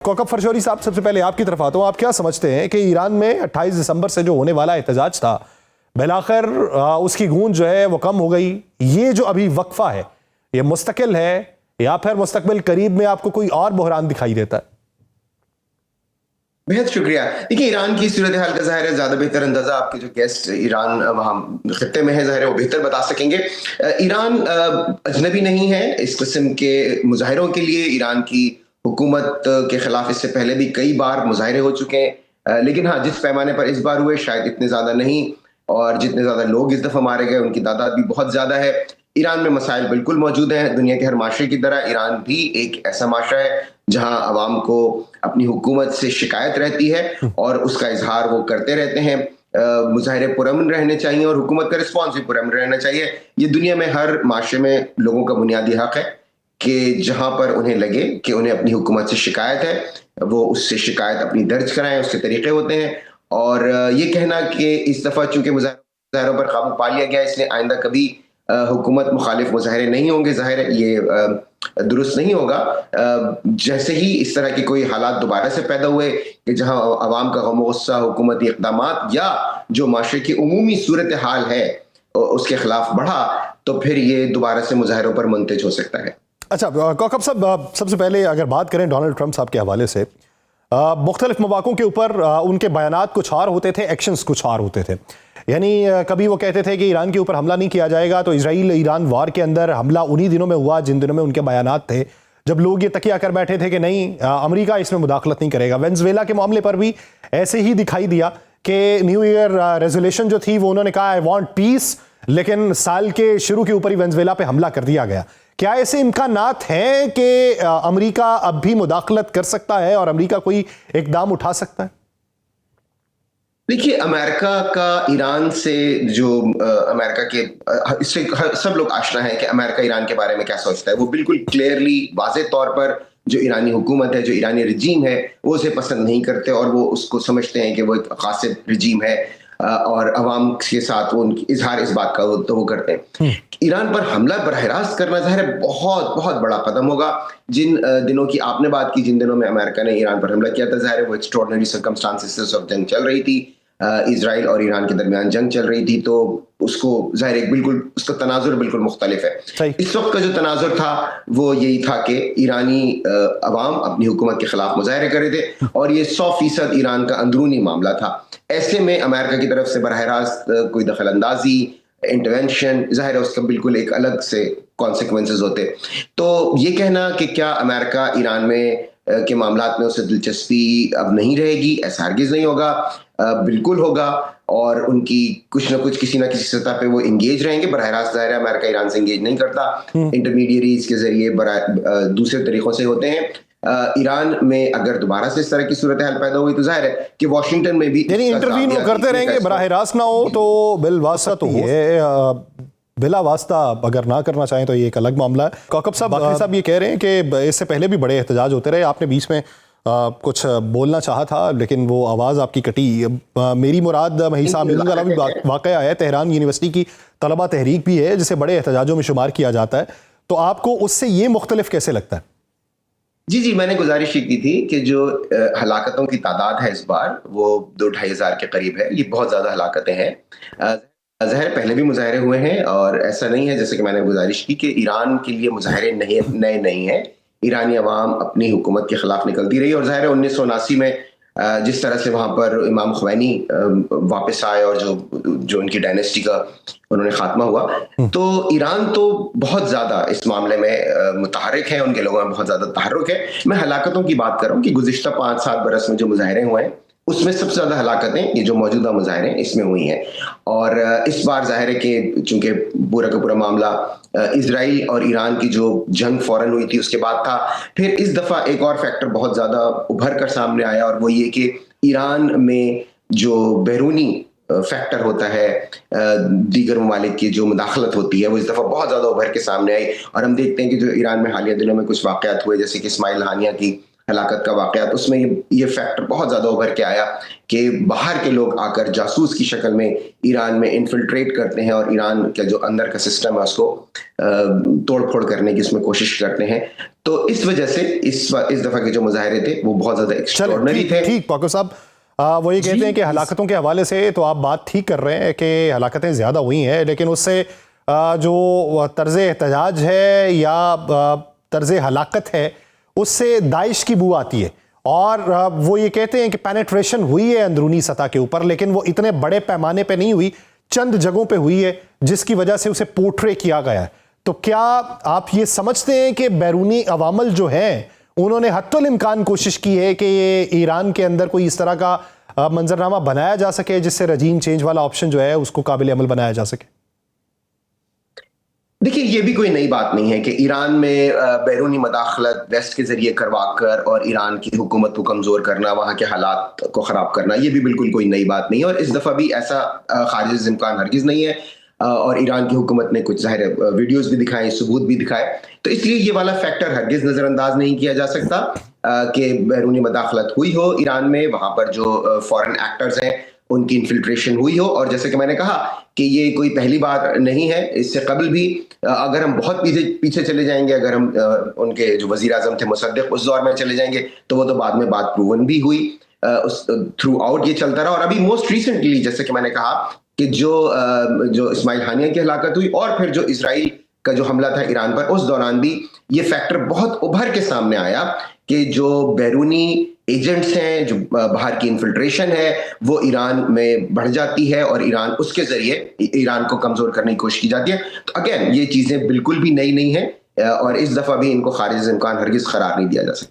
कोकब फरशौरी साहब, सबसे पहले आपकी तरफ आता हूँ। आप क्या समझते हैं कि ईरान में 28 दिसंबर से जो होने वाला एहतजाज था, बिलाखिर उसकी गूंज जो है वो कम हो गई? ये जो अभी वक्फा है, ये मुस्तकिल है या फिर मुस्तकबिल करीब में आपको कोई और बहरान दिखाई देता है? बेहद शुक्रिया। देखिए, ईरान की सूरत हाल का ज़ाहिर है ज़्यादा बेहतर अंदाज़ा आपके जो गेस्ट ईरान वहाँ खित्ते में है, ज़ाहिर है वो बेहतर बता सकेंगे। ईरान अजनबी नहीं है इस किस्म के मुजाहिरों के लिए। ईरान की हुकूमत के खिलाफ इससे पहले भी कई बार मुजाहिरे हो चुके हैं, लेकिन हाँ, जिस पैमाने पर इस बार हुए शायद इतने ज़्यादा नहीं, और जितने ज़्यादा लोग इस दफ़ा मारे गए उनकी तादाद भी बहुत ज़्यादा है। ईरान में मसाइल बिल्कुल मौजूद हैं, दुनिया के हर माशरे की तरह ईरान भी एक ऐसा माशरा है जहां अवाम को अपनी हुकूमत से शिकायत रहती है और उसका इजहार वो करते रहते हैं। मुजाहिरे पुरअमन रहने चाहिए और हुकूमत का रिस्पॉन्स भी पुरअमन रहना चाहिए। ये दुनिया में हर माशरे में लोगों का बुनियादी हक है कि जहां पर उन्हें लगे कि उन्हें अपनी हुकूमत से शिकायत है, वो उससे शिकायत अपनी दर्ज कराएं, उसके तरीके होते हैं। और ये कहना कि इस दफ़ा चूंकि मुजाहिरों पर काबू पा लिया गया इसलिए आइंदा कभी हुकूमत मुखालिफ मुजाहिरे नहीं होंगे, ज़ाहिर है ये दुरुस्त नहीं होगा। जैसे ही इस तरह की कोई हालात दोबारा से पैदा हुए कि जहां अवाम का गम गुस्सा हुकूमती इक़दामात या जो माशरे की उमूमी सूरत हाल है उसके खिलाफ बढ़ा, तो फिर ये दोबारा से मुजाहिरों पर मुंतज हो सकता है। अच्छा कौकब साहब, सबसे पहले अगर बात करें डोनाल्ड ट्रंप साहब के हवाले से, मुख्तलिफ मौक़ों के ऊपर उनके बयानात कुछ और होते थे, एक्शंस कुछ और होते थे। यानी कभी वो कहते थे कि ईरान के ऊपर हमला नहीं किया जाएगा, तो इजराइल ईरान वार के अंदर हमला उन्हीं दिनों में हुआ जिन दिनों में उनके बयानात थे, जब लोग ये तकिया कर बैठे थे कि नहीं, अमेरिका इसमें मुदाखलत नहीं करेगा। वेनेजुएला के मामले पर भी ऐसे ही दिखाई दिया कि न्यू ईयर रेजोल्यूशन जो थी वो उन्होंने कहा आई वांट पीस, लेकिन साल के शुरू के ऊपर ही वेनेजुएला पे हमला कर दिया गया। क्या ऐसे इम्कानात हैं कि अमेरिका अब भी मुदाखलत कर सकता है और अमेरिका कोई इकदाम उठा सकता है? देखिए, अमेरिका का ईरान से जो अमेरिका के इससे सब लोग आशना है कि अमेरिका ईरान के बारे में क्या सोचता है। वो बिल्कुल क्लियरली वाज़े तौर पर जो ईरानी हुकूमत है, जो ईरानी रजीम है, वो उसे पसंद नहीं करते और वो उसको समझते हैं कि वो एक क़ासिद रजीम है, और अवाम के साथ वो उनकी इजहार इस बात का तो वो करते हैं। ईरान पर हमला बरह रास्त करना ज़ाहिर है बहुत बहुत बड़ा कदम होगा। जिन दिनों की आपने बात की, जिन दिनों में अमेरिका ने ईरान पर हमला किया था, ज़ाहिर है वो एक्स्ट्रॉर्डिनरी सर्कमस्टांसेस ऑफ जंग चल रही थी, इजराइल और ईरान के दरमियान जंग चल रही थी, तो उसको ज़ाहिर एक बिल्कुल उसका तनाजुर बिल्कुल मुख्तलिफ है। इस वक्त का जो तनाजुर था वो यही था कि ईरानी अवाम अपनी हुकूमत के खिलाफ मुजाहरे कर रहे थे और ये 100% ईरान का अंदरूनी मामला था। ऐसे में अमेरिका की तरफ से बरह रास्त कोई दखल अंदाजी, इंटरवेंशन, ज़ाहिर है उसका बिल्कुल एक अलग से कॉन्सिक्वेंसेस होते। तो ये कहना कि क्या अमेरिका ईरान में के मामलात में उसे दिलचस्पी अब नहीं रहेगी, ऐसा हरगिज़ नहीं होगा। बिल्कुल होगा, और उनकी कुछ ना कुछ किसी ना किसी सतह पे वो इंगेज रहेंगे। बरह रास्त ज़ाहिर है अमेरिका ईरान से इंगेज नहीं करता, इंटरमीडियरीज के जरिए दूसरे तरीक़ों से होते हैं। ईरान में अगर दोबारा से इस तरह की सूरत हाल पैदा हुई तो जाहिर है कि वाशिंगटन में भी यानी इंटरवीन वो करते रहेंगे, बराह रास्त ना हो तो बिल वास्ता तो है, बिला वास्ता अगर ना करना चाहें तो ये एक अलग मामला है। कौकब साहब ये कह रहे हैं कि इससे पहले भी बड़े एहतजाज होते रहे, आपने बीच में कुछ बोलना चाहा था लेकिन वो आवाज़ आपकी कटी। मेरी मुराद महिसा अमीन वाला भी वाक़या है, तेहरान यूनिवर्सिटी की तलबा तहरीक भी है जिसे बड़े एहतजाजों में शुमार किया जाता है, तो आपको उससे ये मुख्तलिफ कैसे लगता है? जी, मैंने गुजारिश की थी कि जो हलाकतों की तादाद है इस बार वो 2-2.5 हज़ार के करीब है। ये बहुत ज़्यादा हलाकतें हैं। ज़ाहिर पहले भी मुजाहरे हुए हैं और ऐसा नहीं है, जैसे कि मैंने गुजारिश की, कि ईरान के लिए मुजाहरे नए नहीं हैं। ईरानी अवाम अपनी हुकूमत के खिलाफ निकलती रही और ज़ाहिर है 1979 में जिस तरह से वहाँ पर इमाम ख़ुमैनी वापस आए और जो उनकी डायनेस्टी का उन्होंने खात्मा हुआ, तो ईरान तो बहुत ज़्यादा इस मामले में मुतहर्रिक है, उनके लोगों में बहुत ज़्यादा तहर्रुक है। मैं हलाकतों की बात कर रहा हूँ कि गुज़िश्ता 5-7 बरस में जो मुजाहरे हुए हैं उसमें सबसे ज़्यादा हलाकतें ये जो मौजूदा मुजाहरे इसमें हुई हैं। और इस बार ज़ाहिर है कि चूँकि पूरा का पूरा मामला इजराइल और ईरान की जो जंग फौरन हुई थी उसके बाद था, फिर इस दफ़ा एक और फैक्टर बहुत ज़्यादा उभर कर सामने आया और वो ये कि ईरान में जो बैरूनी फैक्टर होता है, दीगर ममालिक की जो मुदाखलत होती है, वो इस दफ़ा बहुत ज़्यादा उभर के सामने आई। और हम देखते हैं कि जो ईरान में हालिया दिनों में कुछ वाक़यात हुए, जैसे कि इस्माइल हानिया की ہلاکت کا واقعات، اس میں یہ فیکٹر بہت زیادہ ابھر کے آیا کہ باہر کے لوگ آ کر جاسوس کی شکل میں ایران میں انفلٹریٹ کرتے ہیں اور ایران کا جو اندر کا سسٹم ہے اس کو توڑ پھوڑ کرنے کی اس میں کوشش کرتے ہیں. تو اس وجہ سے اس دفعہ کے جو مظاہرے تھے وہ بہت زیادہ ایکسٹراڈنری تھے. ٹھیک پاکو صاحب، وہ یہ کہتے ہیں کہ ہلاکتوں کے حوالے سے تو آپ بات ٹھیک کر رہے ہیں کہ ہلاکتیں زیادہ ہوئی ہیں، لیکن اس سے جو طرز احتجاج ہے یا طرز ہلاکت ہے اس سے داعش کی بو آتی ہے. اور وہ یہ کہتے ہیں کہ پینیٹریشن ہوئی ہے اندرونی سطح کے اوپر، لیکن وہ اتنے بڑے پیمانے پہ نہیں ہوئی، چند جگہوں پہ ہوئی ہے جس کی وجہ سے اسے پورٹرے کیا گیا ہے. تو کیا آپ یہ سمجھتے ہیں کہ بیرونی عوامل جو ہیں انہوں نے حتی الامکان کوشش کی ہے کہ یہ ایران کے اندر کوئی اس طرح کا منظرنامہ بنایا جا سکے جس سے رجیم چینج والا آپشن جو ہے اس کو قابل عمل بنایا جا سکے؟ دیکھیے، یہ بھی کوئی نئی بات نہیں ہے کہ ایران میں بیرونی مداخلت ویسٹ کے ذریعے کروا کر اور ایران کی حکومت کو کمزور کرنا، وہاں کے حالات کو خراب کرنا، یہ بھی بالکل کوئی نئی بات نہیں ہے. اور اس دفعہ بھی ایسا خارج امکان ہرگز نہیں ہے. اور ایران کی حکومت نے کچھ ظاہر ویڈیوز بھی دکھائے، ثبوت بھی دکھائے. تو اس لیے یہ والا فیکٹر ہرگز نظر انداز نہیں کیا جا سکتا کہ بیرونی مداخلت ہوئی ہو ایران میں، وہاں پر جو فورن ایکٹرز ہیں ان کی انفلٹریشن ہوئی ہو. اور جیسے کہ میں نے کہا کہ یہ کوئی پہلی بات نہیں ہے، اس سے قبل بھی اگر ہم بہت پیچھے چلے جائیں گے، اگر ہم ان کے جو وزیر اعظم تھے مصدق اس دور میں چلے جائیں گے تو وہ تو بعد میں بات پروون بھی ہوئی. تھرو آؤٹ یہ چلتا رہا. اور ابھی موسٹ ریسنٹلی جیسے کہ میں نے کہا کہ جو اسماعیل ہانیہ کی ہلاکت ہوئی اور پھر جو اسرائیل کا جو حملہ تھا ایران پر، اس دوران بھی یہ فیکٹر بہت ابھر کے سامنے آیا کہ جو بیرونی ایجنٹس ہیں، جو باہر کی انفلٹریشن ہے، وہ ایران میں بڑھ جاتی ہے اور ایران اس کے ذریعے ایران کو کمزور کرنے کی کوشش کی جاتی ہے. تو اگین یہ چیزیں بالکل بھی نئی نہیں ہیں اور اس دفعہ بھی ان کو خارج امکان ہرگز قرار نہیں دیا جا سکتا.